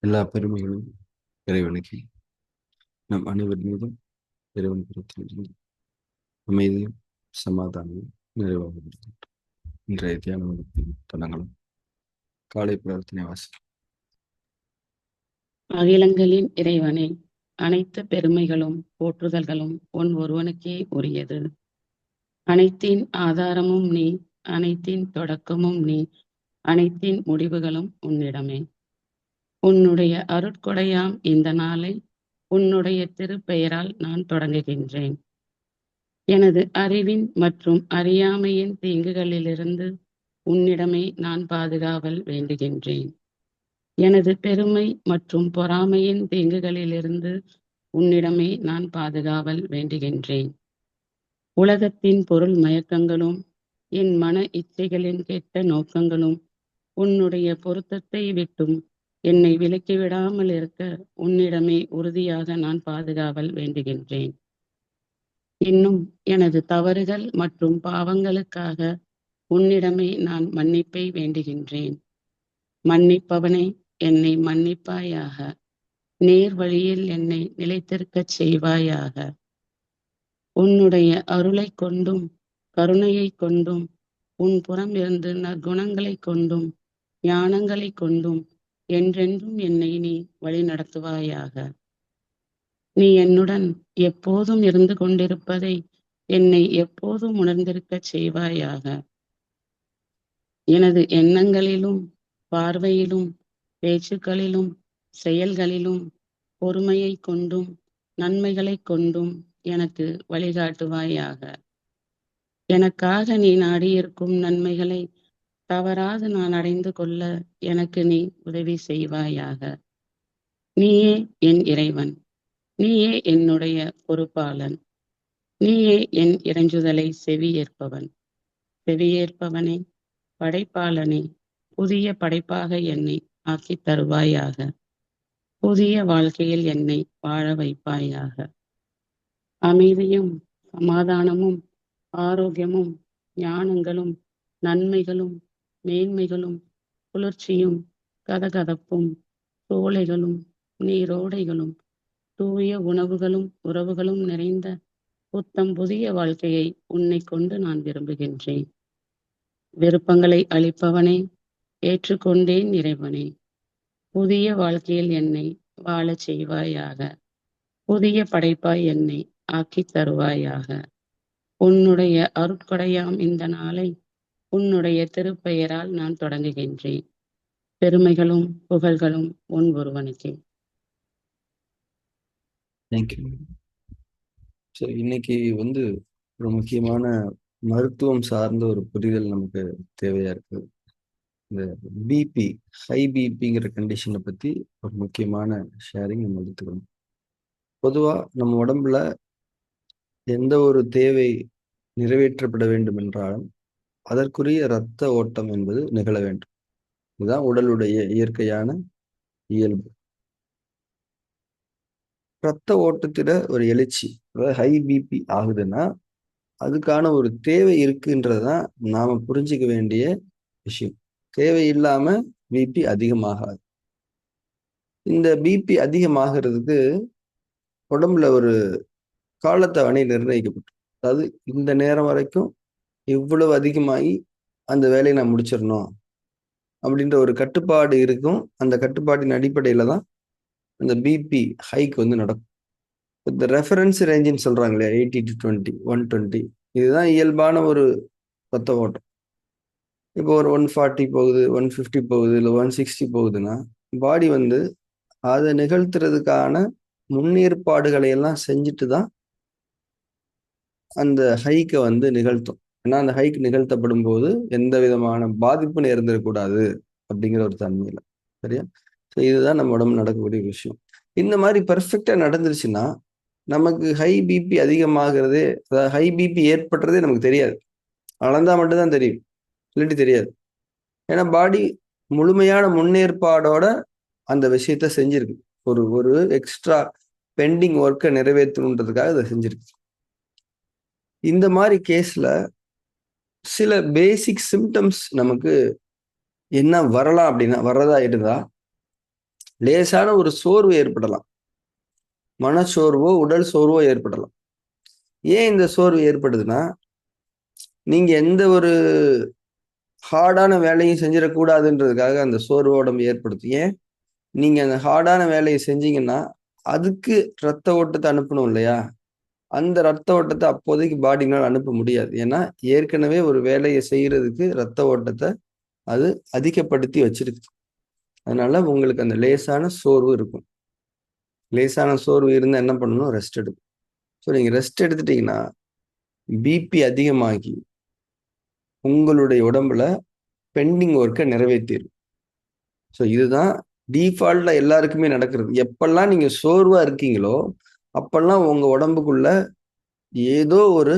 எல்லா பெருமைகளும் இறைவனுக்கு. நம் அனைவர் மீதும் இறைவன் புறத்திலிருந்து அமைதியும் சமாதானமும் நிறைவாக இருக்கட்டும். இன்றைய தியான வகுப்பின் தொடங்கலாம். காலை பிரார்த்தனை வாசி. அகிலங்களின் இறைவனே, அனைத்து பெருமைகளும் போற்றுதல்களும் உன் ஒருவனுக்கே உரியது. அனைத்தின் ஆதாரமும் நீ, அனைத்தின் தொடக்கமும் நீ, அனைத்தின் முடிவுகளும் உன்னிடமே. உன்னுடைய அருட்கொடையாம் இந்த நாளை உன்னுடைய திருப்பெயரால் நான் தொடங்குகின்றேன். எனது அறிவின் மற்றும் அறியாமையின் தீங்குகளிலிருந்து உன்னிடமே நான் பாதுகாவல் வேண்டுகின்றேன். எனது பெருமை மற்றும் பொறாமையின் தீங்குகளிலிருந்து உன்னிடமே நான் பாதுகாவல் வேண்டுகின்றேன். உலகத்தின் பொருள் மயக்கங்களும் என் மன இச்சைகளின் கெட்ட நோக்கங்களும் உன்னுடைய பொருத்தத்தை விட்டும் என்னை விலக்கிவிடாமல் இருக்க உன்னிடமே உறுதியாக நான் பாதுகாவல் வேண்டுகின்றேன். இன்னும் எனது தவறுகள் மற்றும் பாவங்களுக்காக உன்னிடமே நான் மன்னிப்பை வேண்டுகின்றேன். மன்னிப்பவனே, என்னை மன்னிப்பாயாக. நேர் வழியில் என்னை நிலைத்திருக்கச் செய்வாயாக. உன்னுடைய அருளை கொண்டும் கருணையை கொண்டும் உன் புறம் இருந்து நற்குணங்களை கொண்டும் ஞானங்களை கொண்டும் என்றென்றும் என்னை நீ வழி நடத்துவாயாக. நீ என்னுடன் எப்போதும் இருந்து கொண்டிருப்பதை என்னை எப்போதும் உணர்ந்திருக்கச் செய்வாயாக. எனது எண்ணங்களிலும் பார்வையிலும் பேச்சுக்களிலும் செயல்களிலும் பொறுமையை கொண்டும் நன்மைகளை கொண்டும் எனக்கு வழிகாட்டுவாயாக. எனக்காக நீ நாடியிருக்கும் நன்மைகளை தவறாது நான் அடைந்து கொள்ள எனக்கு நீ உதவி செய்வாயாக. நீயே என் இறைவன், நீயே என்னுடைய பொறுப்பாளன், நீயே என் இறைஞ்சுதலை செவியேற்பவன். செவியேற்பவனே, படைப்பாளனே, புதிய படைப்பாக என்னை ஆக்கித் தருவாயாக. புதிய வாழ்க்கையில் என்னை வாழ வைப்பாயாக. அமைதியும் சமாதானமும் ஆரோக்கியமும் ஞானங்களும் நன்மைகளும் மேன்மைகளும் குளிர்ச்சியும் கதகதப்பும் சோலைகளும் நீரோடைகளும் தூய உணவுகளும் உறவுகளும் நிறைந்த புத்தம் புதிய வாழ்க்கையை உன்னை கொண்டு நான் விரும்புகின்றேன். விருப்பங்களை அளிப்பவனே, ஏற்றுக்கொண்டேன் இறைவனே. புதிய வாழ்க்கையில் என்னை வாழச் செய்வாயாக. புதிய படைப்பாய் என்னை ஆக்கித் தருவாயாக. உன்னுடைய அருட்கொடையாம் இந்த நாளை உன்னுடைய திருப்பெயரால் நான் தொடங்குகின்றேன். பெருமைகளும் புகழ்களும் உன் ஒருவனுக்கே. தேங்க்யூ. சரி, இன்னைக்கு ஒரு முக்கியமான மருத்துவம் சார்ந்த ஒரு புரிதல் நமக்கு தேவையா இருக்கு. இந்த பிபி, ஹை பிபிங்கிற கண்டிஷனை பத்தி ஒரு முக்கியமான ஷேரிங் நம்ம எடுத்துக்கணும். பொதுவா நம்ம உடம்புல எந்த ஒரு தேவை நிறைவேற்றப்பட வேண்டும் என்றாலும் அதற்குரிய இரத்த ஓட்டம் என்பது நிகழ வேண்டும். இதுதான் உடலுடைய இயற்கையான இயல்பு. இரத்த ஓட்டத்தில ஒரு எழுச்சி, அதாவது ஹை பிபி ஆகுதுன்னா அதுக்கான ஒரு தேவை இருக்குன்றதுதான் நாம புரிஞ்சுக்க வேண்டிய விஷயம். தேவை இல்லாம பிபி அதிகமாகாது. இந்த பிபி அதிகமாகிறதுக்கு உடம்புல ஒரு காலத்தவணை நிர்ணயிக்கப்பட்டு, அதாவது இந்த நேரம் வரைக்கும் இவ்வளவு அதிகமாகி அந்த வேலையை நான் முடிச்சிடணும் அப்படின்ற ஒரு கட்டுப்பாடு இருக்கும். அந்த கட்டுப்பாட்டின் அடிப்படையில தான் அந்த பிபி ஹைக் நடக்கும். இந்த ரெஃபரன்ஸ் ரேஞ்சுன்னு சொல்றாங்க இல்லையா, 80 to 20, 120, இதுதான் இயல்பான ஒரு ரத்த ஓட்டம். இப்போ ஒரு 140 போகுது, 150 போகுது, இல்லை 160 போகுதுன்னா பாடி அதை நிகழ்த்துறதுக்கான முன்னேற்பாடுகளை எல்லாம் செஞ்சுட்டு தான் அந்த ஹைக்கை நிகழ்த்தும். ஏன்னா அந்த ஹைக் நிகழ்த்தப்படும் போது எந்த விதமான பாதிப்பும் நேர்ந்துடக்கூடாது அப்படிங்கிற ஒரு தன்மையில. சரியா? ஸோ இதுதான் நம்ம உடம்பு நடக்கக்கூடிய விஷயம். இந்த மாதிரி பெர்ஃபெக்டா நடந்துருச்சுன்னா நமக்கு ஹை பிபி அதிகமாகிறதே, அதாவது ஹை பிபி ஏற்படுறதே நமக்கு தெரியாது. அளந்தா மட்டும்தான் தெரியும், இல்லாட்டி தெரியாது. ஏன்னா பாடி முழுமையான முன்னேற்பாடோட அந்த விஷயத்த செஞ்சிருக்கு. ஒரு ஒரு எக்ஸ்ட்ரா பெண்டிங் ஒர்க்கை நிறைவேற்றணுன்றதுக்காக அதை செஞ்சிருக்கு. இந்த மாதிரி கேஸ்ல சில பேசிக் சிம்டம்ஸ் நமக்கு என்ன வரலாம் அப்படின்னா, வர்றதா இருந்தா லேசான ஒரு சோர்வு ஏற்படலாம், மனச்சோர்வோ உடல் சோர்வோ ஏற்படலாம். ஏன் இந்த சோர்வு ஏற்படுதுன்னா, நீங்க எந்த ஒரு ஹார்டான வேலையும் செஞ்சிடக்கூடாதுன்றதுக்காக அந்த சோர்வு உடம்பு ஏற்படுத்தும். ஏன்? நீங்க அந்த ஹார்டான வேலையை செஞ்சீங்கன்னா, அதுக்கு ரத்த ஓட்டத்தை அனுப்பணும் இல்லையா? அந்த ரத்த ஓட்டத்தை அப்போதைக்கு பாடினால அனுப்ப முடியாது. ஏன்னா, ஏற்கனவே ஒரு வேலையை செய்யறதுக்கு ரத்த ஓட்டத்தை அது அதிகப்படுத்தி வச்சிருக்கு. அதனால உங்களுக்கு அந்த லேசான சோர்வு இருக்கும். லேசான சோர்வு இருந்தா என்ன பண்ணணும்? ரெஸ்ட் எடுக்கணும். ஸோ நீங்க ரெஸ்ட் எடுத்துட்டீங்கன்னா, பிபி அதிகமாகி உங்களுடைய உடம்புல பெண்டிங் ஒர்க்கை நிறைவேத்திரும். ஸோ இதுதான் டீஃபால்ட்டா எல்லாருக்குமே நடக்கிறது. எப்பெல்லாம் நீங்க சோர்வா இருக்கீங்களோ, அப்பெல்லாம் உங்க உடம்புக்குள்ள ஏதோ ஒரு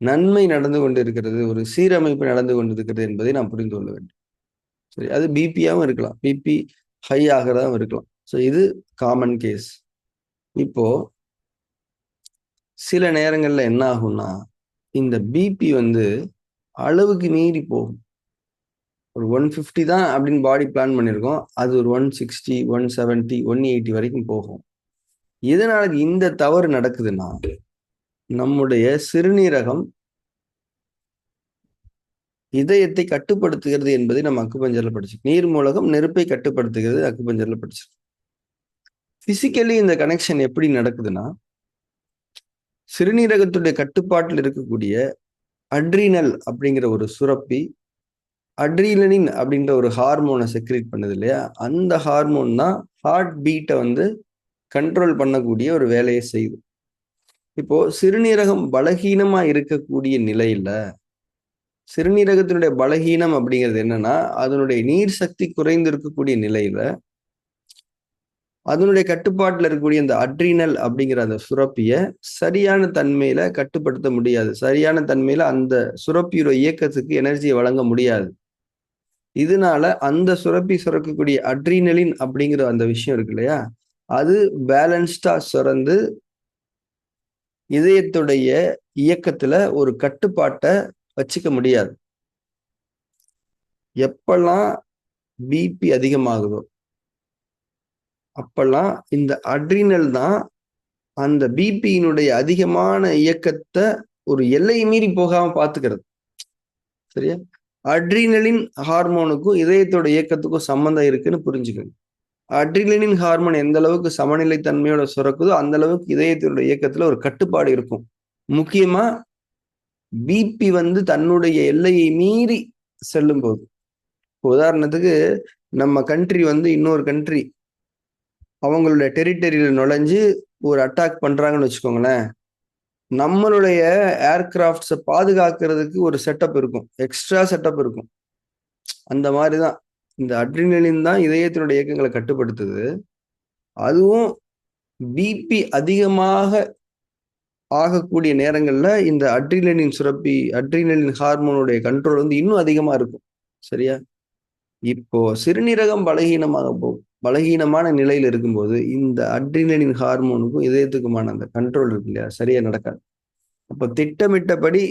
நன்மை நடந்து கொண்டிருக்கிறது, ஒரு சீரமைப்பு நடந்து கொண்டிருக்கிறது என்பதை நாம் புரிந்து கொள்ள வேண்டும். சரி, அது பிபியாவும் இருக்கலாம். பிபி ஹை ஆகிறதாவும் இருக்கலாம். ஸோ இது காமன் கேஸ். இப்போ சில நேரங்கள்ல என்ன ஆகும்னா, இந்த பிபி அளவுக்கு மீறி போகும். ஒரு 150 தான் அப்படின்னு பாடி பிளான் பண்ணியிருக்கோம். அது ஒரு 160, 170, 180 வரைக்கும் போகும். எதனால இந்த தவறு நடக்குதுன்னா, நம்முடைய சிறுநீரகம் இதயத்தை கட்டுப்படுத்துகிறது என்பதை நம்ம அக்குபஞ்சர்ல படிச்சிருக்கோம். நீர்மூலகம் நெருப்பை கட்டுப்படுத்துகிறது அக்குபஞ்சர்ல படிச்சிருக்கோம். பிசிக்கலி இந்த கனெக்ஷன் எப்படி நடக்குதுன்னா, சிறுநீரகத்துடைய கட்டுப்பாட்டில் இருக்கக்கூடிய அட்ரினல் அப்படிங்கிற ஒரு சுரப்பி, அட்ரினலின் அப்படின்ற ஒரு ஹார்மோனை செக்ரேட் பண்ணுது இல்லையா? அந்த ஹார்மோன் தான் ஹார்ட் பீட்டை கண்ட்ரோல் பண்ணக்கூடிய ஒரு வேலையை செய்யுது. இப்போ சிறுநீரகம் பலகீனமா இருக்கக்கூடிய நிலையில, சிறுநீரகத்தினுடைய பலகீனம் அப்படிங்கிறது என்னன்னா, அதனுடைய நீர் சக்தி குறைந்து இருக்கக்கூடிய நிலையில, அதனுடைய கட்டுப்பாட்டில் இருக்கக்கூடிய இந்த அட்ரினல் அப்படிங்கிற அந்த சுரப்பிய சரியான தன்மையில கட்டுப்படுத்த முடியாது. சரியான தன்மையில அந்த சுரப்பியோட இயக்கத்துக்கு எனர்ஜியை வழங்க முடியாது. இதனால அந்த சுரப்பி சுரக்கக்கூடிய அட்ரினலின் அப்படிங்கிற அந்த விஷயம் இருக்கு இல்லையா? அது பேலன்ஸ்டா சுரந்து இதயத்துடைய இயக்கத்துல ஒரு கட்டுப்பாட்டை வச்சுக்க முடியாது. எப்பெல்லாம் பிபி அதிகமாகுதோ, அப்பெல்லாம் இந்த அட்ரினல் தான் அந்த பிபியினுடைய அதிகமான இயக்கத்தை ஒரு எல்லை மீறி போகாம பாத்துக்கிறது. சரியா? அட்ரினலின் ஹார்மோனுக்கும் இதயத்தோட இயக்கத்துக்கும் சம்பந்தம் இருக்குன்னு புரிஞ்சுக்கணும். அட்ரினலின் ஹார்மோன் எந்த அளவுக்கு சமநிலை தன்மையோட சுரக்குதோ அந்த அளவுக்கு இதயத்தோட இயக்கத்துல ஒரு கட்டுப்பாடு இருக்கும். முக்கியமா பிபி தன்னுடைய எல்லையை மீறி செல்லும் போது, உதாரணத்துக்கு நம்ம கண்ட்ரி இன்னொரு கண்ட்ரி அவங்களுடைய டெரிட்டரியில நுழைஞ்சு ஒரு அட்டாக் பண்றாங்கன்னு வச்சுக்கோங்களேன். நம்மளுடைய ஏர்கிராஃப்ட்ஸை பாதுகாக்கிறதுக்கு ஒரு செட்டப் இருக்கும், எக்ஸ்ட்ரா செட்டப் இருக்கும். அந்த மாதிரிதான் இந்த அட்ரினலின் தான் இதயத்தினுடைய இயக்கங்களை கட்டுப்படுத்துது. அதுவும் பிபி அதிகமாக ஆகக்கூடிய நேரங்கள்ல இந்த அட்ரினலின் சுரப்பி, அட்ரினலின் ஹார்மோனுடைய கண்ட்ரோல் இன்னும் அதிகமா இருக்கும். சரியா? இப்போ சிறுநீரகம் பலகீனமான நிலையில இருக்கும்போது இந்த அட்ரினலின் ஹார்மோனுக்கும் இதயத்துக்குமான அந்த கண்ட்ரோல் இருக்கு இல்லையா, சரியா நடக்காது. அப்ப திட்டமிட்டபடி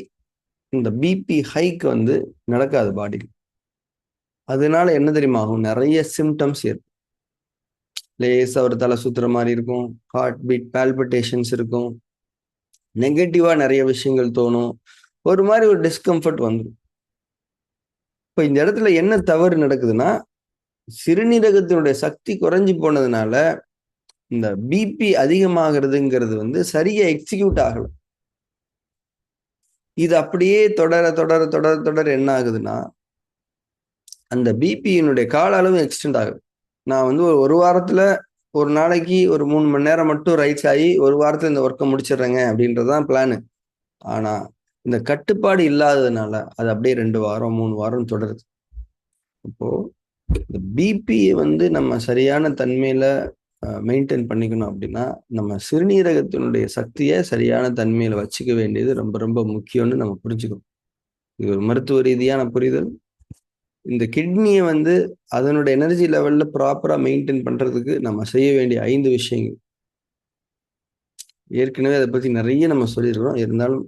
இந்த பிபி ஹைக் நடக்காது பாடிக்கு. அதனால என்ன தெரியுமா ஆகும்? நிறைய சிம்டம்ஸ் ஏற்படும். லேசா ஒரு தலை சுத்துற மாதிரி இருக்கும், ஹார்ட் பீட் பால்பிட்டேஷன்ஸ் இருக்கும், நெகட்டிவா நிறைய விஷயங்கள் தோணும், ஒரு மாதிரி ஒரு டிஸ்கம்ஃபர்ட் வந்துடும். இப்ப இந்த இடத்துல என்ன தவறு நடக்குதுன்னா, சிறுநீரகத்தினுடைய சக்தி குறைஞ்சு போனதுனால இந்த பிபி அதிகமாகிறதுங்கிறது சரியா எக்ஸிக்யூட் ஆகல. இது அப்படியே தொடர தொடர தொடர தொடர என்ன ஆகுதுன்னா, அந்த பிபியினுடைய கால அளவு எக்ஸ்டெண்ட் ஆகுது. நான் ஒரு வாரத்துல ஒரு நாளைக்கு ஒரு 3 மணி நேரம் மட்டும் ரைட்ஸ் ஆகி ஒரு வாரத்துல இந்த ஒர்க்கை முடிச்சிடுறேங்க அப்படின்றதுதான் பிளானு. ஆனா இந்த கட்டுப்பாடு இல்லாததுனால அது அப்படியே 2 வாரம் 3 வாரம் தொடருது. இப்போ இந்த பிபியை நம்ம சரியான தன்மையில மெயின்டைன் பண்ணிக்கணும் அப்படின்னா, நம்ம சிறுநீரகத்தினுடைய சக்தியை சரியான தன்மையில வச்சுக்க வேண்டியது ரொம்ப ரொம்ப முக்கியம்னு நம்ம புரிஞ்சுக்கணும். இது ஒரு மருத்துவ ரீதியான புரிதல். இந்த கிட்னியை அதனுடைய எனர்ஜி லெவல்ல ப்ராப்பரா மெயின்டைன் பண்றதுக்கு நம்ம செய்ய வேண்டிய 5 விஷயங்கள். ஏற்கனவே அதை பத்தி நிறைய நம்ம சொல்லியிருக்கிறோம். இருந்தாலும்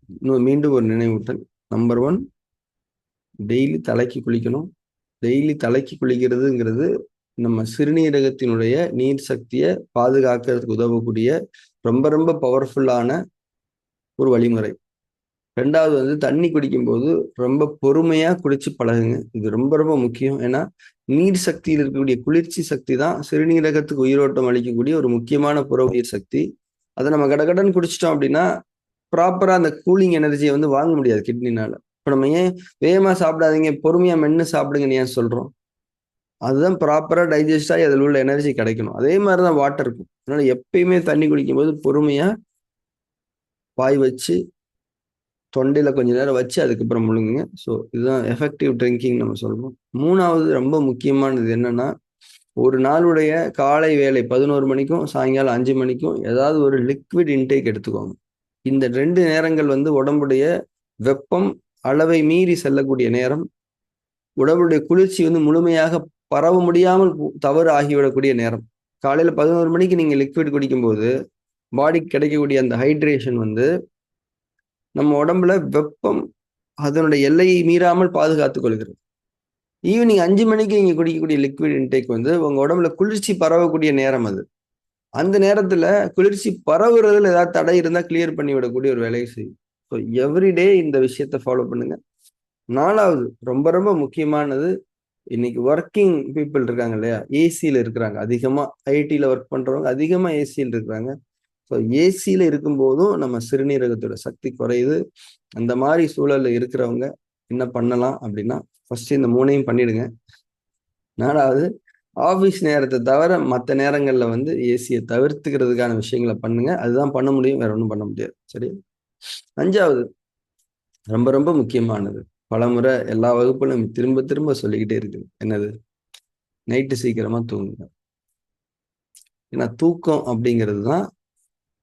இன்னும் மீண்டும் ஒரு நினைவூட்டல். நம்பர் 1, டெய்லி தலைக்கு குளிக்கணும். டெய்லி தலைக்கு குளிக்கிறதுங்கிறது நம்ம சிறுநீரகத்தினுடைய நீர் சக்தியை பாதுகாக்கிறதுக்கு உதவக்கூடிய ரொம்ப ரொம்ப பவர்ஃபுல்லான ஒரு வழிமுறை. ரெண்டாவது வந்து தண்ணி குடிக்கும்போது ரொம்ப பொறுமையா குடிச்சு பழகுங்க. இது ரொம்ப ரொம்ப முக்கியம். ஏன்னா நீர் சக்தியில் இருக்கக்கூடிய குளிர்ச்சி சக்தி தான் சிறுநீரகத்துக்கு உயிரோட்டம் அளிக்கக்கூடிய ஒரு முக்கியமான புற உயிர் சக்தி. அதை நம்ம கடகடன்னு குடிச்சிட்டோம் அப்படின்னா ப்ராப்பரா அந்த கூலிங் எனர்ஜியை வந்து வாங்க முடியாது கிட்னினால. இப்ப நம்ம ஏன் வேகமா சாப்பிடாதீங்க, பொறுமையா மென்னு சாப்பிடுங்கன்னு ஏன் சொல்றோம்? அதுதான் ப்ராப்பரா டைஜஸ்ட் ஆகி அதில் உள்ள எனர்ஜி கிடைக்கணும். அதே மாதிரிதான் வாட்டருக்கும். அதனால எப்பயுமே தண்ணி குடிக்கும்போது பொறுமையா வாய் வச்சு தொண்டையில கொஞ்ச நேரம் வச்சு அதுக்கப்புறம் முழுங்குங்க. ஸோ இதுதான் எஃபெக்டிவ் ட்ரிங்கிங் நம்ம சொல்றோம். 3வது ரொம்ப முக்கியமானது என்னன்னா, ஒரு நாளுடைய காலை வேலை 11 மணிக்கும், சாயங்காலம் 5 மணிக்கும் ஏதாவது ஒரு லிக்விட் இன்டேக் எடுத்துக்கோங்க. இந்த 2 நேரங்கள் வந்து உடம்புடைய வெப்பம் அளவை மீறி செல்லக்கூடிய நேரம். உடம்புடைய குளிர்ச்சி வந்து முழுமையாக பரவ முடியாமல் தவறு ஆகிவிடக்கூடிய நேரம். காலையில 11 மணிக்கு நீங்க லிக்விட் குடிக்கும்போது, பாடிக்கு கிடைக்கக்கூடிய அந்த ஹைட்ரேஷன் வந்து நம்ம உடம்புல வெப்பம் அதனுடைய எல்லையை மீறாமல் பாதுகாத்துக் கொள்கிறது. ஈவினிங் 5 மணிக்கு நீங்க குடிக்கக்கூடிய லிக்விட் இன்டேக் வந்து உங்க உடம்புல குளிர்ச்சி பரவக்கூடிய நேரம் அது. அந்த நேரத்துல குளிர்ச்சி பரவுறதுல ஏதாவது தடை இருந்தா கிளியர் பண்ணி விடக்கூடிய ஒரு வேலையை செய்யும். ஸோ எவ்ரிடே இந்த விஷயத்த ஃபாலோ பண்ணுங்க. 4வது ரொம்ப ரொம்ப முக்கியமானது, இன்னைக்கு ஒர்க்கிங் பீப்புள் இருக்காங்க இல்லையா? ஏசியில இருக்கிறாங்க. அதிகமா ஐடில ஒர்க் பண்றவங்க அதிகமா ஏசியில இருக்கிறாங்க. ஸோ ஏசியில இருக்கும்போதும் நம்ம சிறுநீரகத்தோட சக்தி குறையுது. அந்த மாதிரி சூழல்ல இருக்கிறவங்க என்ன பண்ணலாம் அப்படின்னா, ஃபர்ஸ்ட் இந்த 3யும் பண்ணிடுங்க. 4வது ஆஃபீஸ் நேரத்தை தவிர மற்ற நேரங்கள்ல வந்து ஏசியை தவிர்த்துக்கிறதுக்கான விஷயங்களை பண்ணுங்க. அதுதான் பண்ண முடியும், வேற ஒன்றும் பண்ண முடியாது. சரி. 5வது ரொம்ப ரொம்ப முக்கியமானது, பலமுறை எல்லா வகுப்புகளும் திரும்ப திரும்ப சொல்லிக்கிட்டே இருக்குது. என்னது? நைட்டு சீக்கிரமா தூங்குங்க. ஏன்னா தூக்கம் அப்படிங்கிறது தான்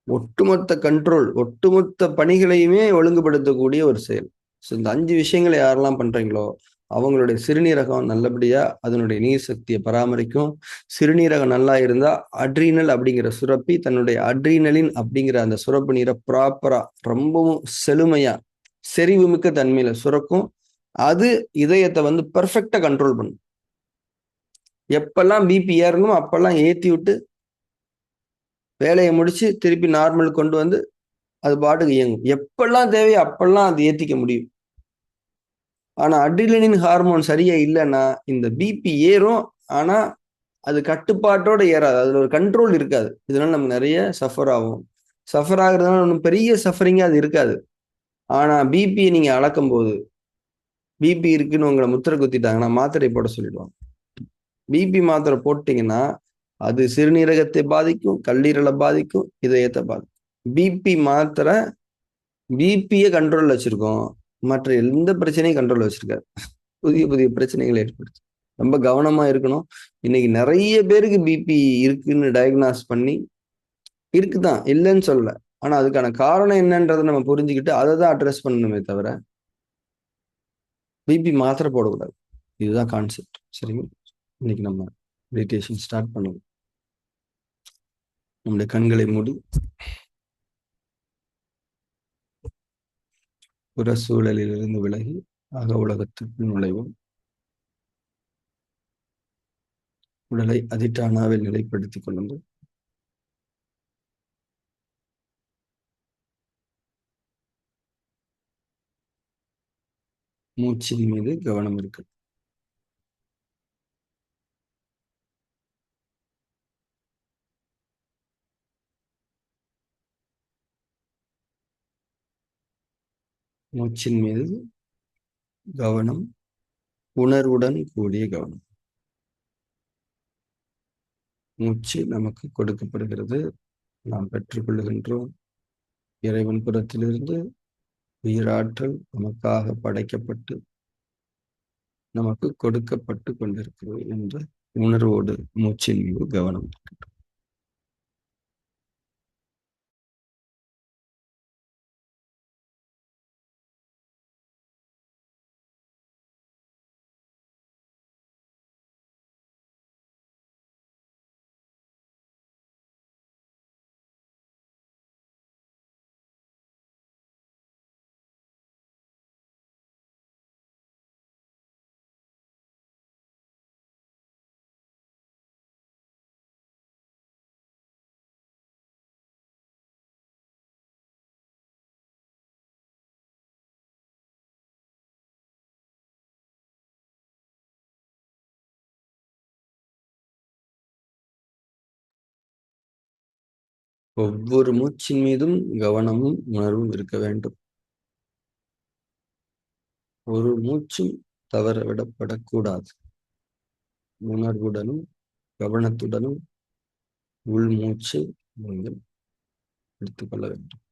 ஒட்டுமொத்த கண்ட்ரோல், ஒட்டுமொத்த பணிகளையுமே ஒழுங்குபடுத்தக்கூடிய ஒரு செயல். ஸோ இந்த 5 விஷயங்களை யாரெல்லாம் பண்றீங்களோ, அவங்களுடைய சிறுநீரகம் நல்லபடியா அதனுடைய நீர் சக்தியை பராமரிக்கும். சிறுநீரகம் நல்லா இருந்தா அட்ரீனல் அப்படிங்கிற சுரப்பி தன்னுடைய அட்ரீனலின் அப்படிங்கிற அந்த சுரப்பு நீரை ப்ராப்பரா ரொம்பவும் செழுமையா செறிவுமிக்க தன்மையில சுரக்கும். அது இதயத்தை வந்து பெர்ஃபெக்டா கண்ட்ரோல் பண்ணும். எப்பெல்லாம் பிபி ஏறணுமோ அப்பெல்லாம் ஏத்தி விட்டு வேலையை முடிச்சு திருப்பி நார்மல் கொண்டு வந்து அது பாட்டுக்கு இயங்கும். எப்பெல்லாம் தேவையோ அப்பெல்லாம் அது ஏத்திக்க முடியும். ஆனா அட்ரினலின் ஹார்மோன் சரியா இல்லைன்னா இந்த பிபி ஏறும். ஆனா அது கட்டுப்பாட்டோட ஏறாது. அதுல ஒரு கண்ட்ரோல் இருக்காது. இதனால நமக்கு நிறைய சஃபர் ஆகும். சஃபர் ஆகுறதுனால ஒன்றும் பெரிய சஃபரிங்கா அது இருக்காது. ஆனா பிபியை நீங்க அளக்கும் போது பிபி இருக்குன்னு உங்களை முத்திரை குத்திட்டாங்கன்னா மாத்திரை போட சொல்லிடுவாங்க. பிபி மாத்திரை போட்டீங்கன்னா அது சிறுநீரகத்தை பாதிக்கும், கல்லீரலை பாதிக்கும், இதயத்தை பாதிக்கும். பிபி மாத்திரை பிபியை கண்ட்ரோல்ல வச்சிருக்கோம். மற்ற எந்த பிரச்சனையும் கண்ட்ரோல்ல வச்சிருக்காரு. புதிய புதிய பிரச்சனைகளை ஏற்படுத்து. ரொம்ப கவனமா இருக்கணும். இன்னைக்கு நிறைய பேருக்கு பிபி இருக்குன்னு டயக்னாஸ் பண்ணி இருக்குதான், இல்லைன்னு சொல்லல. ஆனா அதுக்கான காரணம் என்னன்றதை நம்ம புரிஞ்சுக்கிட்டு அதை தான் அட்ரஸ் பண்ணணுமே தவிர பிபி மாத்திரை போடக்கூடாது. இதுதான் கான்செப்ட். சரிங்களா? இன்னைக்கு நம்ம மெடிடேஷன் ஸ்டார்ட் பண்ணுவோம். நம்முடைய கண்களை மூடி புற சூழலிலிருந்து விலகி அக உலகத்திற்குள் நுழைவோம். உடலை அதிட்டானாவில் நிலைப்படுத்திக் கொள்ளுங்கள். மூச்சின் மீது கவனம் இருக்கு. மூச்சின் மீது கவனம், உணர்வுடன் கூடிய கவனம். மூச்சு நமக்கு கொடுக்கப்படுகிறது, நாம் பெற்றுக்கொள்ளுகின்றோம். இறைவன் புறத்திலிருந்து உயிராற்றல் நமக்காக படைக்கப்பட்டு நமக்கு கொடுக்கப்பட்டு கொண்டிருக்கிறது என்ற உணர்வோடு மூச்சின் மீது கவனம். ஒவ்வொரு மூச்சின் மீதும் கவனமும் உணர்வும் இருக்க வேண்டும். ஒரு மூச்சும் தவற விடப்படக்கூடாது. உணர்வுடனும் கவனத்துடனும் உள் மூச்சை நீங்கள் எடுத்துக்கொள்ள வேண்டும்.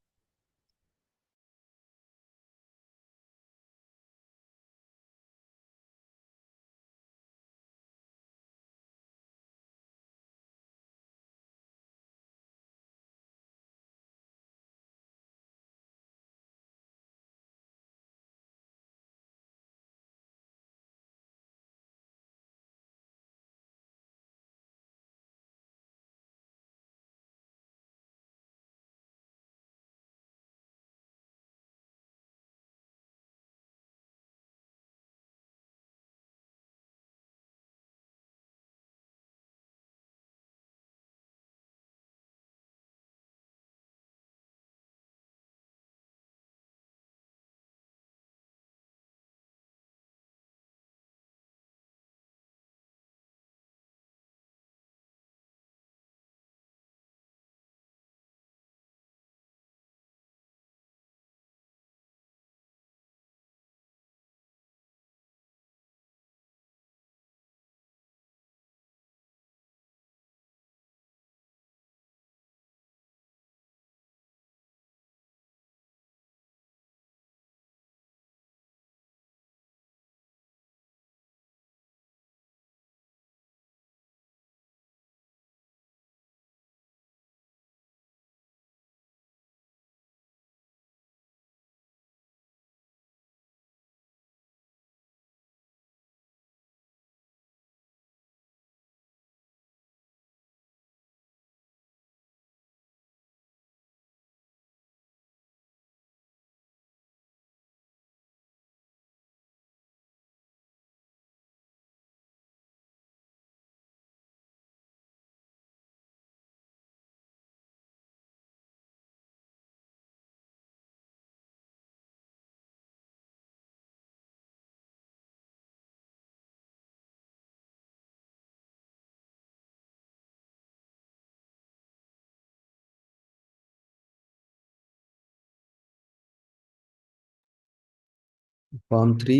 ஃபார்ம் 3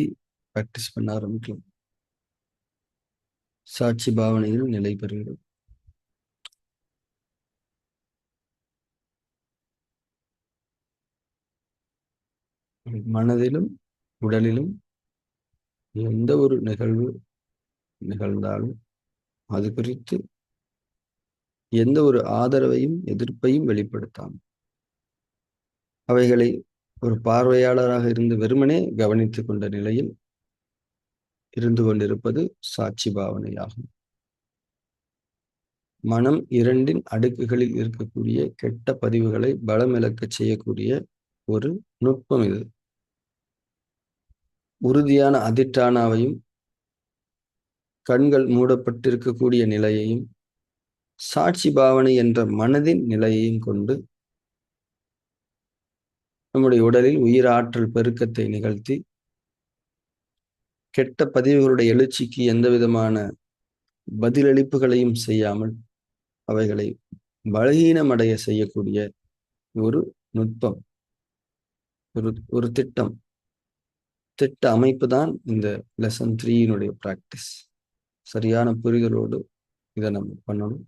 பிராக்டிஸ் பண்ண ஆரம்பிக்கலாம். சாட்சி பாவனையில் நிலை பெறுங்கள். மனதிலும் உடலிலும் எந்த ஒரு நிகழ்வு நிகழ்ந்தாலும் அது குறித்து எந்த ஒரு ஆதரவையும் எதிர்ப்பையும் வெளிப்படுத்தாமல் அவைகளை ஒரு பார்வையாளராக இருந்து வெறுமனே கவனித்துக் கொண்ட நிலையில் இருந்து கொண்டிருப்பது சாட்சி பாவனையாகும். மனம் இரண்டின் அடுக்குகளில் இருக்கக்கூடிய கெட்ட பதிவுகளை பலமிழக்க செய்யக்கூடிய ஒரு நுட்பம் இது. உறுதியான அதிட்டானாவையும் கண்கள் மூடப்பட்டிருக்கக்கூடிய நிலையையும் சாட்சி பாவனை என்ற மனதின் நிலையையும் கொண்டு நம்முடைய உடலில் உயிராற்றல் பெருக்கத்தை நிகழ்த்தி கெட்ட பதிவுகளுடைய எழுச்சிக்கு எந்த விதமான பதிலளிப்புகளையும் செய்யாமல் அவைகளை பலகீனமடைய செய்யக்கூடிய ஒரு நுட்பம், ஒரு திட்ட அமைப்பு தான் இந்த லெசன் 3 பிராக்டிஸ். சரியான புரிதலோடு இதை நம்ம பண்ணணும்.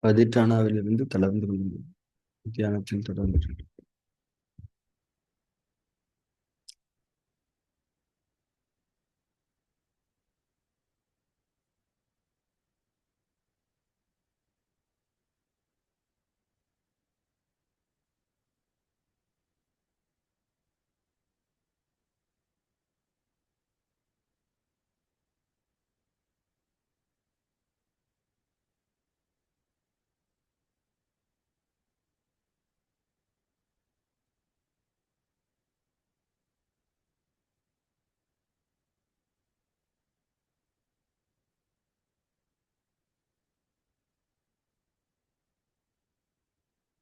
அதிட்டானாவிலிருந்து தளர்ந்து கொள்ளுங்கள். தியானத்தில் தொடர்ந்து.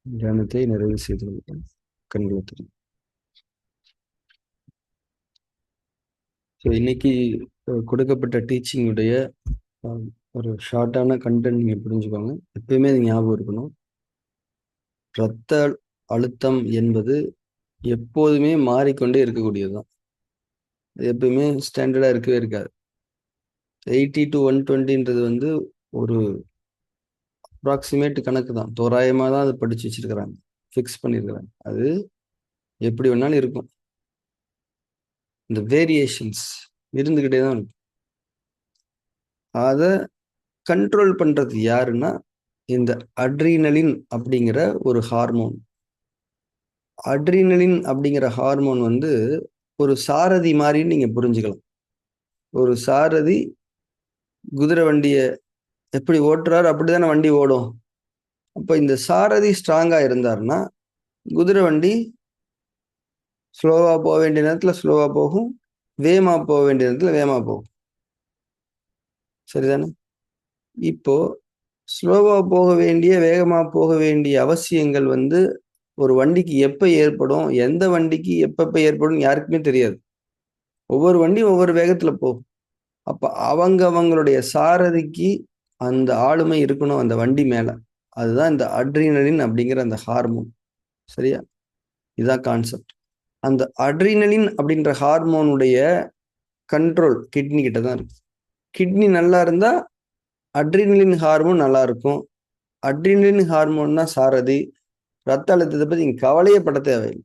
தியானத்தை நிறைவு செய்து கொள்ளுங்கள். கண்களை தெரியும். ஸோ இன்னைக்கு கொடுக்கப்பட்ட டீச்சிங்குடைய ஒரு ஷார்ட்டான கண்டென்ட் நீங்கள் புரிஞ்சுக்கோங்க. எப்பயுமே அது ஞாபகம் இருக்கணும். இரத்த அழுத்தம் என்பது எப்போதுமே மாறிக்கொண்டே இருக்கக்கூடியது தான். எப்பயுமே ஸ்டாண்டர்டாக இருக்கவே இருக்காது. 80 to 120 வந்து ஒரு அப்ராக்சிமேட் கணக்கு தான். தோராயமாக தான் அதை படித்து வச்சிருக்கிறாங்க, ஃபிக்ஸ் பண்ணியிருக்கிறாங்க. அது எப்படி வேணாலும் இருக்கும். இந்த வேரியேஷன்ஸ் இருந்துக்கிட்டே தான் இருக்கும். அதை கண்ட்ரோல் பண்ணுறது யாருன்னா இந்த அட்ரீனலின் அப்படிங்கிற ஒரு ஹார்மோன். அட்ரீனலின் அப்படிங்கிற ஹார்மோன் வந்து ஒரு சாரதி மாதிரின்னு நீங்கள் புரிஞ்சுக்கலாம். ஒரு சாரதி குதிரை வண்டியை எப்படி ஓட்டுறாரு அப்படிதானே வண்டி ஓடும். அப்போ இந்த சாரதி ஸ்ட்ராங்காக இருந்தாருன்னா குதிரை வண்டி ஸ்லோவாக போக வேண்டிய நேரத்தில் ஸ்லோவாக போகும், வேகமாக போக வேண்டிய நேரத்தில் வேகமாக போகும். சரிதானே? இப்போ ஸ்லோவாக போக வேண்டிய வேகமாக போக வேண்டிய அவசியங்கள் வந்து ஒரு வண்டிக்கு எப்போ ஏற்படும், எந்த வண்டிக்கு எப்பப்போ ஏற்படும் யாருக்குமே தெரியாது. ஒவ்வொரு வண்டியும் ஒவ்வொரு வேகத்தில் போகும். அப்போ அவங்களுடைய சாரதிக்கு அந்த ஆளுமை இருக்கணும் அந்த வண்டி மேலே. அதுதான் இந்த அட்ரீனலின் அப்படிங்கிற அந்த ஹார்மோன். சரியா? இதுதான் கான்செப்ட். அந்த அட்ரீனலின் அப்படின்ற ஹார்மோனுடைய கண்ட்ரோல் கிட்னி கிட்ட தான் இருக்கு. கிட்னி நல்லா இருந்தா அட்ரீனலின் ஹார்மோன் நல்லா இருக்கும். அட்ரீனலின் ஹார்மோன் தான் சாரதி. ரத்த அழுத்தத்தை பற்றி நீங்கள் கவலையே பட தேவையில்லை.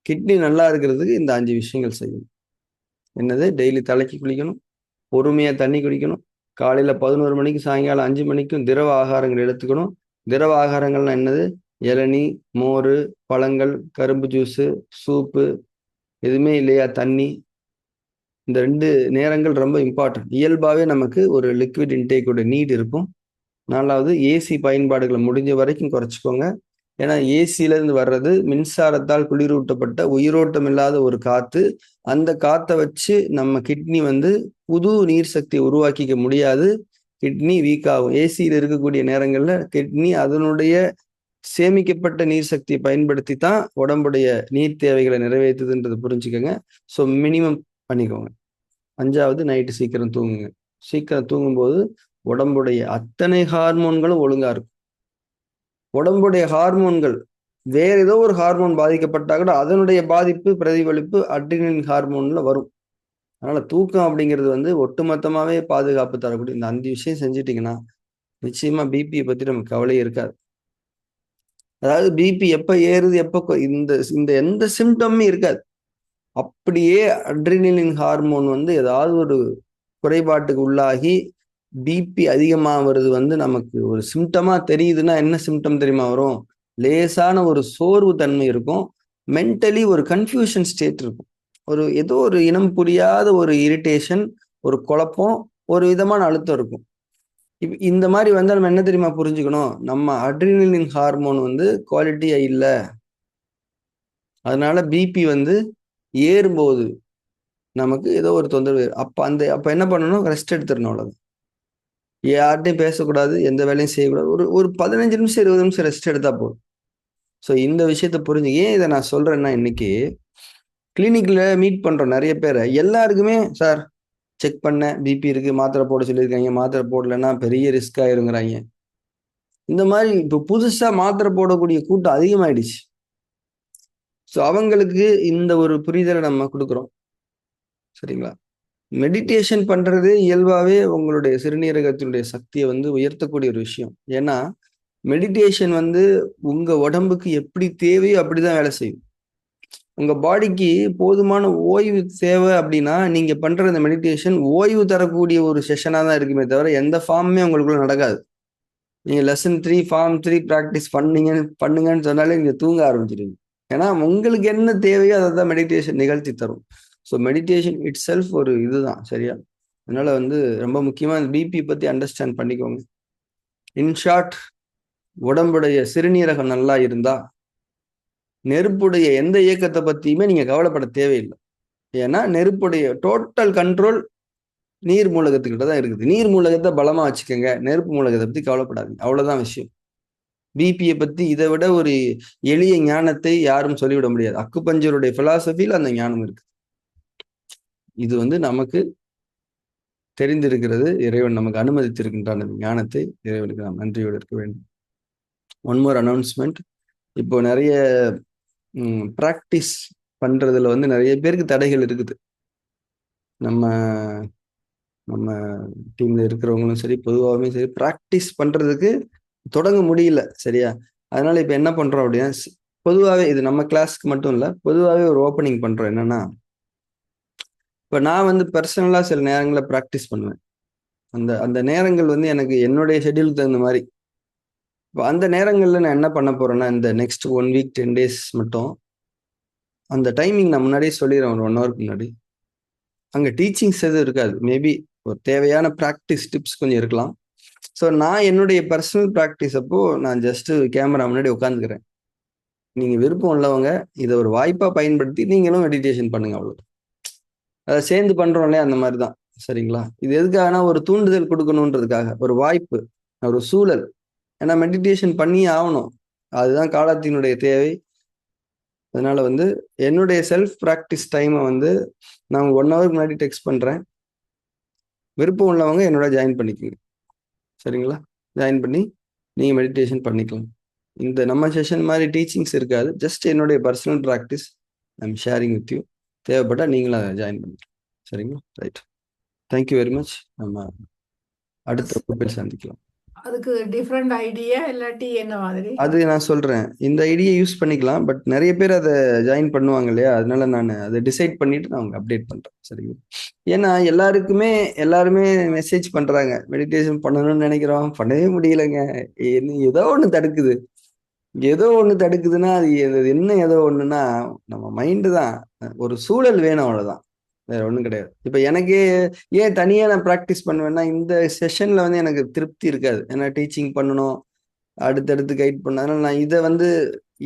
கிட்னி நல்லா இருக்கிறதுக்கு இந்த 5 விஷயங்கள் செய்யணும். என்னது? டெய்லி தலைக்கு குளிக்கணும், பொறுமையாக தண்ணி குடிக்கணும், காலையில் 11 மணிக்கு சாயங்காலம் 5 மணிக்கும் திரவ ஆகாரங்கள் எடுத்துக்கணும். திரவ ஆகாரங்கள்லாம் என்னது? இளநீ, மோர், பழங்கள், கரும்பு ஜூஸு, சூப்பு, எதுவுமே இல்லையா தண்ணி. இந்த 2 நேரங்கள் ரொம்ப இம்பார்ட்டன்ட். இயல்பாகவே நமக்கு ஒரு லிக்விட் இன்டேக்கோட நீட் இருக்கும். 4வது ஏசி பயன்பாடுகளை முடிஞ்ச வரைக்கும் குறைச்சிக்கோங்க. ஏன்னா ஏசியிலேருந்து வர்றது மின்சாரத்தால் குளிரூட்டப்பட்ட உயிரோட்டம் இல்லாத ஒரு காற்று. அந்த காற்றை வச்சு நம்ம கிட்னி வந்து புது நீர் சக்தியை உருவாக்கிக்க முடியாது. கிட்னி வீக் ஆகும். ஏசியில் இருக்கக்கூடிய நேரங்களில் கிட்னி அதனுடைய சேமிக்கப்பட்ட நீர் சக்தியை பயன்படுத்தி தான் உடம்புடைய நீர் தேவைகளை நிறைவேற்றுதுன்றது புரிஞ்சுக்கோங்க. ஸோ மினிமம் பண்ணிக்கோங்க. 5வது நைட்டு சீக்கிரம் தூங்குங்க. சீக்கிரம் தூங்கும்போது உடம்புடைய அத்தனை ஹார்மோன்களும் ஒழுங்கா இருக்கும். உடம்புடைய ஹார்மோன்கள் வேற ஏதோ ஒரு ஹார்மோன் பாதிக்கப்பட்டா கூட அதனுடைய பாதிப்பு பிரதிபலிப்பு அட்ரினலின் ஹார்மோன்ல வரும். அதனால தூக்கம் அப்படிங்கிறது வந்து ஒட்டுமொத்தமாவே பாதுகாப்பு தரக்கூடிய இந்த 5 விஷயம் செஞ்சுட்டீங்கன்னா நிச்சயமா பிபியை பத்தி நமக்கு கவலையே இருக்காது. அதாவது பிபி எப்ப ஏறுது எப்ப இந்த எந்த சிம்டமும் இருக்காது. அப்படியே அட்ரினலின் ஹார்மோன் வந்து ஏதாவது ஒரு குறைபாட்டுக்கு உள்ளாகி பிபி அதிகமாகிறது வந்து நமக்கு ஒரு சிம்டமா தெரியுதுன்னா என்ன சிம்டம் தெரியுமா வரும்? லேசான ஒரு சோர்வு தன்மை இருக்கும். மென்டலி ஒரு கன்ஃபியூஷன் ஸ்டேட் இருக்கும். ஒரு ஏதோ ஒரு இனம் புரியாத ஒரு இரிட்டேஷன், ஒரு குழப்பம், ஒரு விதமான அழுத்தம் இருக்கும். இந்த மாதிரி வந்தால் நம்ம என்ன தெரியுமா புரிஞ்சுக்கணும்? நம்ம அட்ரினலின் ஹார்மோன் வந்து குவாலிட்டியா இல்லை. அதனால பிபி வந்து ஏறும்போது நமக்கு ஏதோ ஒரு தொந்தரவு. அப்ப என்ன பண்ணணும்? ரெஸ்ட் எடுத்துடணும். அவ்வளவு. யார்ட்டையும் பேசக்கூடாது, எந்த வேலையும் செய்யக்கூடாது. ஒரு 15 நிமிஷம் 20 நிமிஷம் ரெஸ்ட் எடுத்தா போதும். ஸோ இந்த விஷயத்த புரிஞ்சு ஏன் இதை நான் சொல்றேன்னா, இன்னைக்கு கிளினிக்ல மீட் பண்றோம் நிறைய பேரை. எல்லாருக்குமே சார் செக் பண்ண பிபி இருக்கு, மாத்திரை போட சொல்லியிருக்காங்க, மாத்திரை போடலைன்னா பெரிய ரிஸ்க் ஆயிருங்கிறாங்க. இந்த மாதிரி இப்போ புதுசா மாத்திரை போடக்கூடிய கூட்டம் அதிகமாயிடுச்சு. ஸோ அவங்களுக்கு இந்த ஒரு புரிதலை நம்ம கொடுக்குறோம். சரிங்களா? மெடிடேஷன் பண்றது இயல்பாவே உங்களுடைய சிறுநீரகத்தினுடைய சக்தியை வந்து உயர்த்தக்கூடிய ஒரு விஷயம். ஏன்னா மெடிடேஷன் வந்து உங்க உடம்புக்கு எப்படி தேவையோ அப்படிதான் வேலை செய்யும். உங்க பாடிக்கு போதுமான ஓய்வு தேவை அப்படின்னா நீங்க பண்ற இந்த மெடிடேஷன் ஓய்வு தரக்கூடிய ஒரு செஷனா தான் இருக்குமே தவிர எந்த ஃபார்முமே உங்களுக்குள்ள நடக்காது. நீங்க லெசன் 3 ஃபார்ம் 3 ப்ராக்டிஸ் பண்ணுங்கன்னு சொன்னாலே நீங்க தூங்க ஆரம்பிச்சிடுவீங்க. ஏன்னா உங்களுக்கு என்ன தேவையோ அதை தான் மெடிடேஷன் நிகழ்த்தி தரும். ஸோ மெடிடேஷன் இட் செல்ஃப் ஒரு இதுதான், சரியா? அதனால வந்து ரொம்ப முக்கியமா இந்த பிபி பத்தி அண்டர்ஸ்டாண்ட் பண்ணிக்கோங்க. இன் ஷார்ட், உடம்புடைய சிறுநீரகம் நல்லா இருந்தா நெருப்புடைய எந்த இயக்கத்தை பத்தியுமே நீங்க கவலைப்பட தேவையில்லை. ஏன்னா நெருப்புடைய டோட்டல் கண்ட்ரோல் நீர் மூலகத்துக்கிட்ட தான் இருக்குது. நீர் மூலகத்தை பலமா வச்சுக்கோங்க, நெருப்பு மூலகத்தை பத்தி கவலைப்படாதீங்க, அவ்வளவுதான் விஷயம். பிபியை பத்தி இதை விட ஒரு எளிய ஞானத்தை யாரும் சொல்லிவிட முடியாது. அக்குபஞ்சருடைய பிலாசபியில் அந்த ஞானம் இருக்கு. இது வந்து நமக்கு தெரிந்திருக்கிறது. இறைவன் நமக்கு அனுமதித்திருக்கின்றான். அந்த ஞானத்தை இறைவனுக்கு நாம் நன்றியோடு இருக்க வேண்டும். One more announcement. இப்போ நிறைய ப்ராக்டிஸ் பண்றதுல வந்து நிறைய பேருக்கு தடைகள் இருக்குது. நம்ம நம்ம டீம்ல இருக்கிறவங்களும் சரி, பொதுவாகவே சரி, ப்ராக்டிஸ் பண்றதுக்கு தொடங்க முடியல, சரியா? அதனால இப்ப என்ன பண்றோம் அப்படின்னா, பொதுவாகவே இது நம்ம கிளாஸ்க்கு மட்டும் இல்ல, பொதுவாகவே ஒரு ஓப்பனிங் பண்றோம். என்னன்னா, இப்ப நான் வந்து பர்சனலா சில நேரங்களில் ப்ராக்டிஸ் பண்ணுவேன். அந்த அந்த நேரங்கள் வந்து எனக்கு என்னுடைய ஷெட்யூலுக்கு தகுந்த மாதிரி. இப்போ அந்த நேரங்கள்ல நான் என்ன பண்ண போறேன்னா, இந்த நெக்ஸ்ட் 1 வீக் 10 டேஸ் மட்டும் அந்த டைமிங் நான் முன்னாடியே சொல்லிடுறேன், ஒரு 1 ஹவருக்கு முன்னாடி. அங்க டீச்சிங்ஸ் எதுவும் இருக்காது. மேபி ஒரு தேவையான ப்ராக்டிஸ் டிப்ஸ் கொஞ்சம் இருக்கலாம். ஸோ நான் என்னுடைய பர்சனல் ப்ராக்டிஸ் அப்போ நான் ஜஸ்ட் கேமரா முன்னாடி உட்காந்துக்கிறேன். நீங்க விருப்பம் உள்ளவங்க இதை ஒரு வாய்ப்பா பயன்படுத்தி நீங்களும் மெடிடேஷன் பண்ணுங்க, அவ்வளவு. அதை சேர்ந்து பண்றோம் இல்லையா, அந்த மாதிரி தான், சரிங்களா? இது எதுக்காகனா ஒரு தூண்டுதல் கொடுக்கணுன்றதுக்காக, ஒரு வாய்ப்பு, ஒரு சூழல். ஏன்னா மெடிடேஷன் பண்ணியே ஆகணும், அதுதான் காலத்தினுடைய தேவை. அதனால வந்து என்னுடைய செல்ஃப் ப்ராக்டிஸ் டைமை வந்து நான் 1 ஹவருக்கு முன்னாடி டெக்ஸ்ட் பண்றேன். விருப்பம் உள்ளவங்க என்னோட ஜாயின் பண்ணிக்கோங்க, சரிங்களா? ஜாயின் பண்ணி நீங்க மெடிடேஷன் பண்ணிக்கலாம். இந்த நம்ம செஷன் மாதிரி டீச்சிங்ஸ் இருக்காது. ஜஸ்ட் என்னுடைய personal practice I'm sharing with you. தேவைப்பட்டா நீங்களும் அதை ஜாயின் பண்ணிக்கலாம், சரிங்களா? ரைட். Thank you very much. நம்ம அடுத்த வகுப்பில் சந்திக்கலாம். அதுக்கு டிஃப்ரெண்ட் ஐடியா இல்லாட்டி என்ன மாதிரி? அது நான் சொல்றேன், இந்த ஐடியா யூஸ் பண்ணிக்கலாம். பட் நிறைய பேர் அதை ஜாயின் பண்ணுவாங்க இல்லையா, அதனால நான் அதை டிசைட் பண்ணிட்டு நான் உங்களுக்கு அப்டேட் பண்றேன், சரிங்களா? ஏன்னா எல்லாருமே மெசேஜ் பண்றாங்க, மெடிடேஷன் பண்ணணும்னு நினைக்கிறோம், பண்ணவே முடியலைங்க, ஏதோ ஒண்ணு தடுக்குதுன்னா அது என்ன ஏதோ ஒண்ணுன்னா நம்ம மைண்டு தான். ஒரு சூழல் வேணும், அவ்வளவுதான், வேற ஒண்ணும் கிடையாது. இப்ப எனக்கே ஏன் தனியா நான் ப்ராக்டிஸ் பண்ணுவேன்னா, இந்த செஷன்ல வந்து எனக்கு திருப்தி இருக்காது. ஏன்னா டீச்சிங் பண்ணணும், அடுத்தடுத்து கைட் பண்ண, அதனால நான் இதை வந்து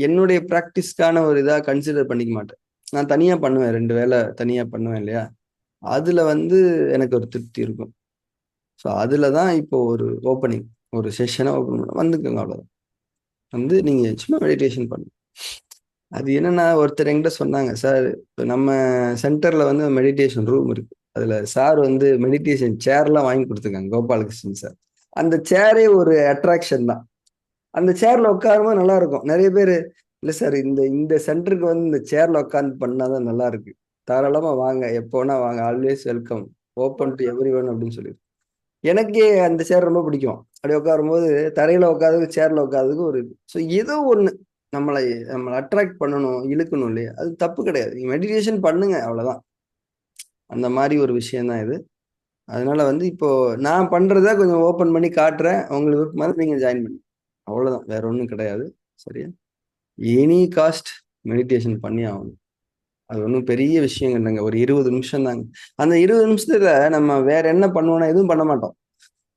என்னுடைய ப்ராக்டிஸ்க்கான ஒரு இதா கன்சிடர் பண்ணிக்க மாட்டேன். நான் தனியா பண்ணுவேன், 2 வேளை தனியா பண்ணுவேன் இல்லையா, அதுல வந்து எனக்கு ஒரு திருப்தி இருக்கும். ஸோ அதுல தான் இப்போ ஒரு ஓப்பனிங், ஒரு செஷனை ஓப்பன் பண்ண வந்துக்கோங்க, அவ்வளவுதான். வந்து நீங்க சும்மா மெடிடேஷன் பண்ணுங்க. அது என்னன்னா, ஒருத்தர் என்கிட்ட சொன்னாங்க, சார் நம்ம சென்டர்ல வந்து மெடிடேஷன் ரூம் இருக்கு, அதுல சார் வந்து மெடிடேஷன் சேர்லாம் வாங்கி கொடுத்துருக்காங்க, கோபாலகிருஷ்ணன் சார். அந்த சேரே ஒரு அட்ராக்ஷன் தான். அந்த சேர்ல உட்காரும்போது நல்லா இருக்கும். நிறைய பேர், இல்ல சார் இந்த சென்டருக்கு வந்து இந்த சேர்ல உட்காந்து பண்ணாதான் நல்லா இருக்கு, தாராளமா வாங்க, எப்போ வேணா வாங்க, always welcome, open to every one அப்படின்னு சொல்லி. எனக்கே அந்த சேர் ரொம்ப பிடிக்கும். அப்படி உட்காரும்போது தரையில உட்காந்து சேர்ல உட்காதுக்கு ஒரு ஸோ ஏதோ ஒண்ணு நம்மளை அட்ராக்ட் பண்ணணும், இழுக்கணும் இல்லையா, அது தப்பு கிடையாது. நீங்க மெடிடேஷன் பண்ணுங்க, அவ்வளவுதான். அந்த மாதிரி ஒரு விஷயம் தான் இது. அதனால வந்து இப்போ நான் பண்றத கொஞ்சம் ஓப்பன் பண்ணி காட்டுறேன், உங்களுக்கு மாதிரி நீங்க ஜாயின் பண்ணி, அவ்வளவுதான், வேற ஒன்றும் கிடையாது, சரியா? எனி காஸ்ட் மெடிடேஷன் பண்ணி ஆகணும். அது ஒன்றும் பெரிய விஷயம் இல்லைங்க, ஒரு 20 நிமிஷம் தாங்க. அந்த 20 நிமிஷத்துல நம்ம வேற என்ன பண்ணுவோம்னா எதுவும் பண்ண மாட்டோம்,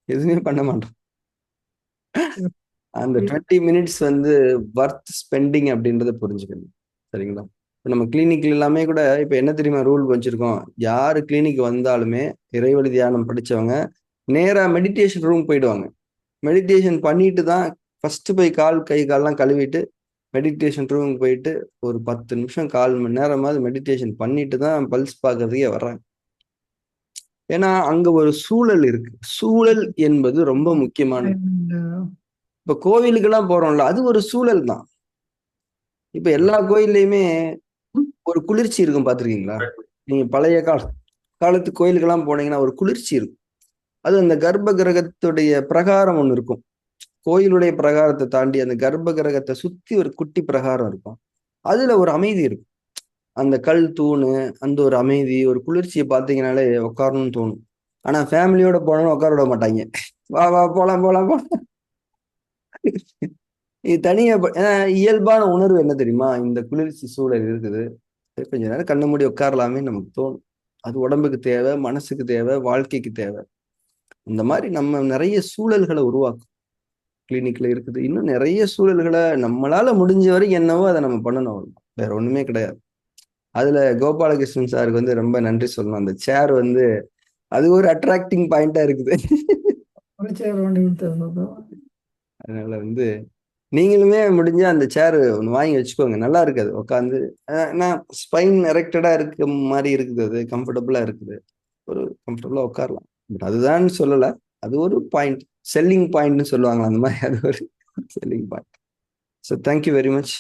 எதுவுமே பண்ண மாட்டோம். அந்த 20 மினிட்ஸ் வந்து வர்த் ஸ்பெண்டிங் அப்படின்றத புரிஞ்சுக்கணும், சரிங்களா? இப்போ நம்ம கிளினிக்ல எல்லாமே கூட இப்போ என்ன தெரியுமா ரூல் வச்சிருக்கோம், யாரு கிளினிக் வந்தாலுமே இறைவழி தியானம் படிச்சவங்க நேரா மெடிடேஷன் ரூம் போயிடுவாங்க. மெடிடேஷன் பண்ணிட்டு தான் ஃபர்ஸ்ட் போய் கை கால்லாம் கழுவிட்டு மெடிடேஷன் ரூம் போயிட்டு ஒரு 10 நிமிஷம் 1/4 மணி நேரமாவது மெடிடேஷன் பண்ணிட்டு தான் பல்ஸ் பார்க்கறதுக்கே வர்றாங்க. ஏன்னா அங்க ஒரு சூழல் இருக்கு. சூழல் என்பது ரொம்ப முக்கியமானது. இப்ப கோவிலுக்கெல்லாம் போறோம்ல, அது ஒரு சூழல் தான். இப்ப எல்லா கோயில்லையுமே ஒரு குளிர்ச்சி இருக்கும், பார்த்திருக்கீங்களா? நீங்க காலத்து கோயிலுக்கெல்லாம் போனீங்கன்னா ஒரு குளிர்ச்சி இருக்கும். அது அந்த கர்ப்ப கிரகத்துடைய பிரகாரம் ஒண்ணு இருக்கும். கோயிலுடைய பிரகாரத்தை தாண்டி அந்த கர்ப்ப கிரகத்தை சுத்தி ஒரு குட்டி பிரகாரம் இருக்கும். அதுல ஒரு அமைதி இருக்கும். அந்த கல் தூணு, அந்த ஒரு அமைதி, ஒரு குளிர்ச்சியை பார்த்தீங்கனாலே உட்காரணும்னு தோணும். ஆனா ஃபேமிலியோட போனாலும் உட்கார விட மாட்டாங்க. வா வா போலாம் போலாம் போலாம். இது தனியா இயல்பான உணர்வு என்ன தெரியுமா? இந்த குளிர்ச்சி சூழல் இருக்குது. கொஞ்ச நேரம் கண்ண மூடி உட்காரலாமே நமக்கு தோணும். அது உடம்புக்கு தேவை, மனசுக்கு தேவை, வாழ்க்கைக்கு தேவை. இந்த மாதிரி நம்ம நிறைய சூழல்களை உருவாக்கும். கிளினிக்ல இருக்குது. இன்னும் நிறைய சூழல்களை நம்மளால முடிஞ்ச வரைக்கும் என்னவோ அதை நம்ம பண்ணணும். வேற ஒண்ணுமே கிடையாது. அதுல கோபாலகிருஷ்ணன் சாருக்கு வந்து ரொம்ப நன்றி சொல்லணும். அந்த சேர் வந்து அது ஒரு அட்ராக்டிங் பாயிண்டா இருக்குது. ஒரு சேர் ஒன்று கொடுத்தது. அதனால வந்து நீங்களுமே முடிஞ்ச அந்த சேர் ஒன்று வாங்கி வச்சுக்கோங்க. நல்லா இருக்குது உட்காந்து. நான் ஸ்பைன் எரெக்டடா இருக்க மாதிரி இருக்குது. அது கம்ஃபர்டபுளா இருக்குது. ஒரு கம்ஃபர்டபுளா உட்காரலாம். பட் அதுதான் சொல்லல. அது ஒரு பாயிண்ட். செல்லிங் பாயிண்ட்னு சொல்லுவாங்க. அந்த மாதிரி அது ஒரு selling point. So thank you very much.